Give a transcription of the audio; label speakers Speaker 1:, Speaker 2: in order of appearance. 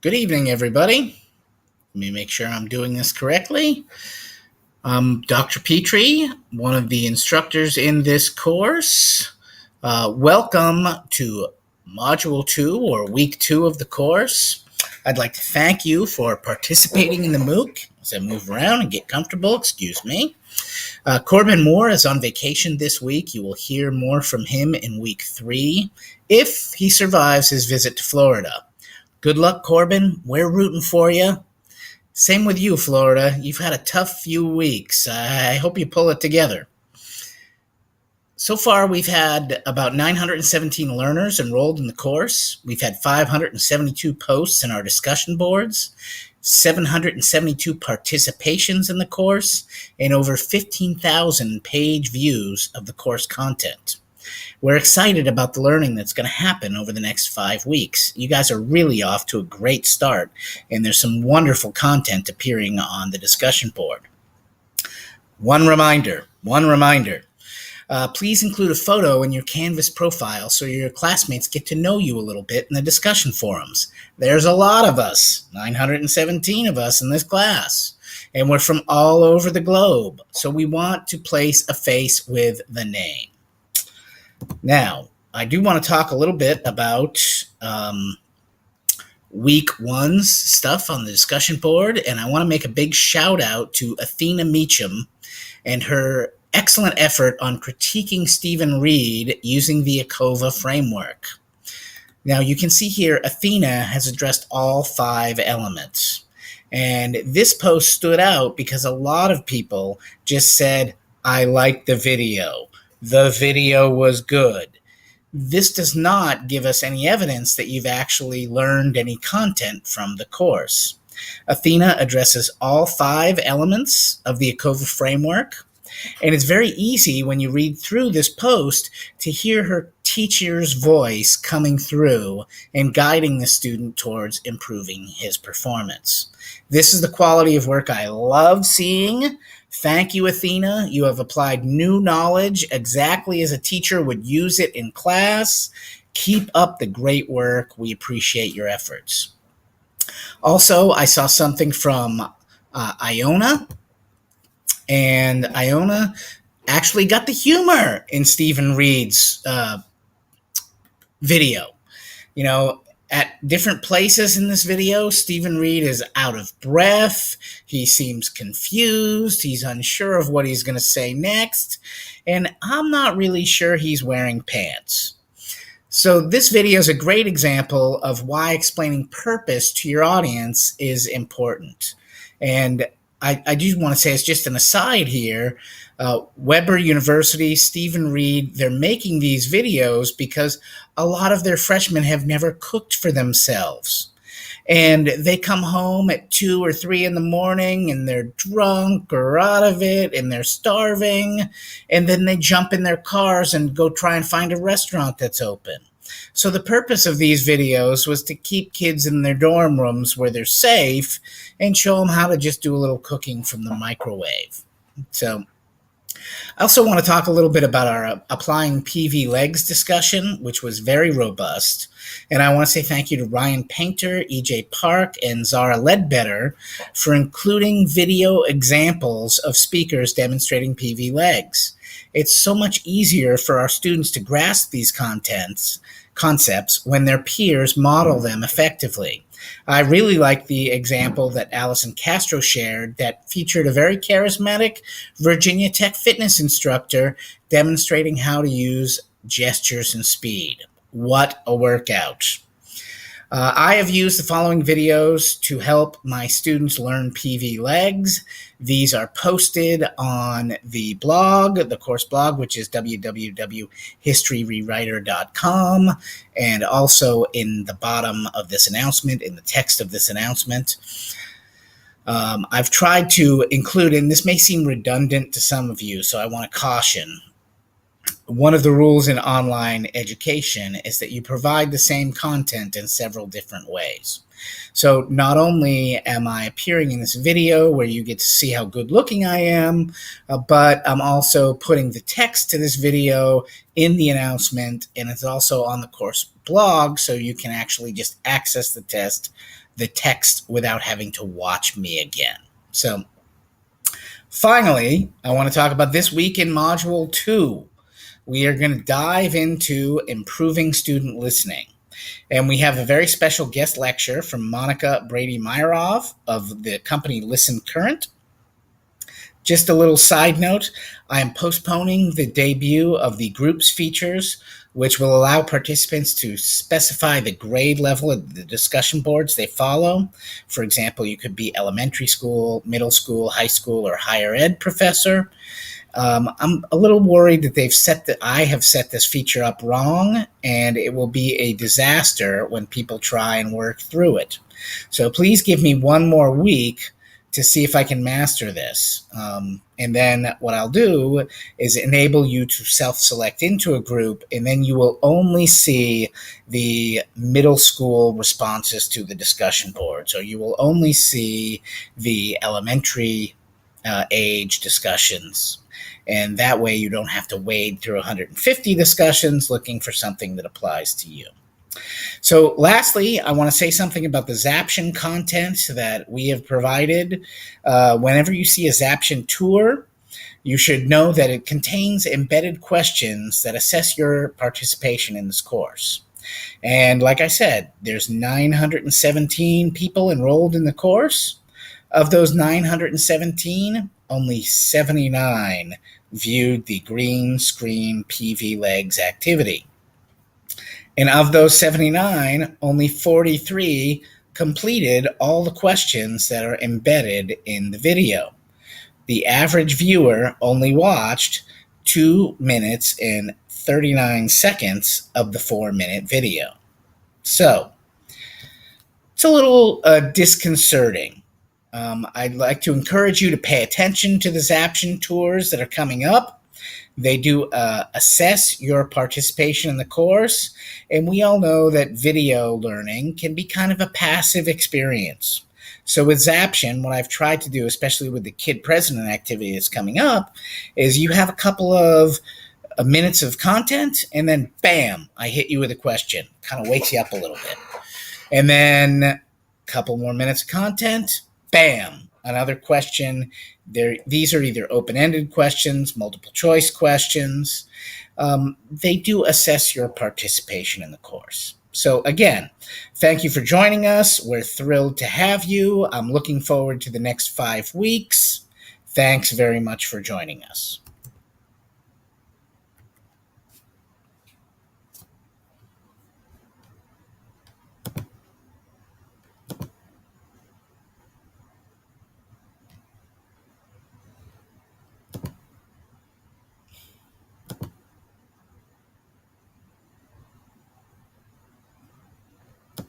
Speaker 1: Good evening, everybody. Let me make sure I'm doing this correctly. I'm Dr. Petrie, one of the instructors in this course. Welcome to Module 2 or Week 2 of the course. I'd like to thank you for participating in the MOOC. As I move around and get comfortable, excuse me. Corbin Moore is on vacation this week. You will hear more from him in Week 3 if he survives his visit to Florida. Good luck, Corbin. We're rooting for you. Same with you, Florida. You've had a tough few weeks. I hope you pull it together. So far, we've had about 917 learners enrolled in the course. We've had 572 posts in our discussion boards, 772 participations in the course, and over 15,000 page views of the course content. We're excited about the learning that's going to happen over the next 5 weeks. You guys are really off to a great start, and there's some wonderful content appearing on the discussion board. One reminder. Please include a photo in your Canvas profile so your classmates get to know you a little bit in the discussion forums. There's a lot of us, 917 of us in this class, and we're from all over the globe, so we want to place a face with the name. Now, I do want to talk a little bit about Week 1's stuff on the discussion board, and I want to make a big shout out to Athena Meacham and her excellent effort on critiquing Stephen Reed using the ACOVA framework. Now, you can see here Athena has addressed all 5 elements, and this post stood out because a lot of people just said, I like the video. The video was good. This does not give us any evidence that you've actually learned any content from the course. Athena addresses all 5 elements of the ACOVA framework, and it's very easy when you read through this post to hear her teacher's voice coming through and guiding the student towards improving his performance. This is the quality of work I love seeing. Thank you, Athena. You have applied new knowledge exactly as a teacher would use it in class. Keep up the great work. We appreciate your efforts. Also, I saw something from Iona, and Iona actually got the humor in Stephen Reed's video. You know, at different places in this video, Stephen Reed is out of breath. He seems confused. He's unsure of what he's going to say next. And I'm not really sure he's wearing pants. So this video is a great example of why explaining purpose to your audience is important. And I do want to say, it's just an aside here, Weber University, Stephen Reed, they're making these videos because a lot of their freshmen have never cooked for themselves. And they come home at 2 or 3 in the morning and they're drunk or out of it and they're starving. And then they jump in their cars and go try and find a restaurant that's open. So the purpose of these videos was to keep kids in their dorm rooms where they're safe and show them how to just do a little cooking from the microwave. So I also want to talk a little bit about our applying PV legs discussion, which was very robust. And I want to say thank you to Ryan Painter, EJ Park, and Zara Ledbetter for including video examples of speakers demonstrating PV legs. It's so much easier for our students to grasp these concepts when their peers model them effectively. I really like the example that Allison Castro shared that featured a very charismatic Virginia Tech fitness instructor demonstrating how to use gestures and speed. What a workout. I have used the following videos to help my students learn PV legs. These are posted on the blog, the course blog, which is www.historyrewriter.com, and also in the bottom of this announcement, in the text of this announcement. I've tried to include, and this may seem redundant to some of you, so I want to caution. one of the rules in online education is that you provide the same content in several different ways. So not only am I appearing in this video where you get to see how good looking I am, but I'm also putting the text to this video in the announcement, and it's also on the course blog, so you can actually just access the text without having to watch me again. So finally, I want to talk about this week in Module 2. We are going to dive into improving student listening. And we have a very special guest lecture from Monica Brady-Meyerov of the company Listen Current. Just a little side note, I am postponing the debut of the groups features, which will allow participants to specify the grade level of the discussion boards they follow. For example, you could be elementary school, middle school, high school, or higher ed professor. I'm a little worried that I have set this feature up wrong, and it will be a disaster when people try and work through it. So please give me one more week to see if I can master this. And then what I'll do is enable you to self-select into a group, and then you will only see the middle school responses to the discussion boards, or you will only see the elementary age discussions. And that way you don't have to wade through 150 discussions looking for something that applies to you. So lastly, I want to say something about the Zaption content that we have provided. Whenever you see a Zaption tour, you should know that it contains embedded questions that assess your participation in this course. And like I said, there's 917 people enrolled in the course. Of those 917, only 79 viewed the green screen PV Legs activity. And of those 79, only 43 completed all the questions that are embedded in the video. The average viewer only watched 2 minutes and 39 seconds of the 4-minute video. So, it's a little disconcerting. I'd like to encourage you to pay attention to the Zaption tours that are coming up. They do assess your participation in the course, and we all know that video learning can be kind of a passive experience. So with Zaption, what I've tried to do, especially with the Kid President activity that's coming up, is you have a couple of minutes of content, and then bam, I hit you with a question. Kind of wakes you up a little bit. And then a couple more minutes of content, bam, another question. These are either open-ended questions, multiple choice questions. They do assess your participation in the course. So again, thank you for joining us. We're thrilled to have you. I'm looking forward to the next 5 weeks. Thanks very much for joining us.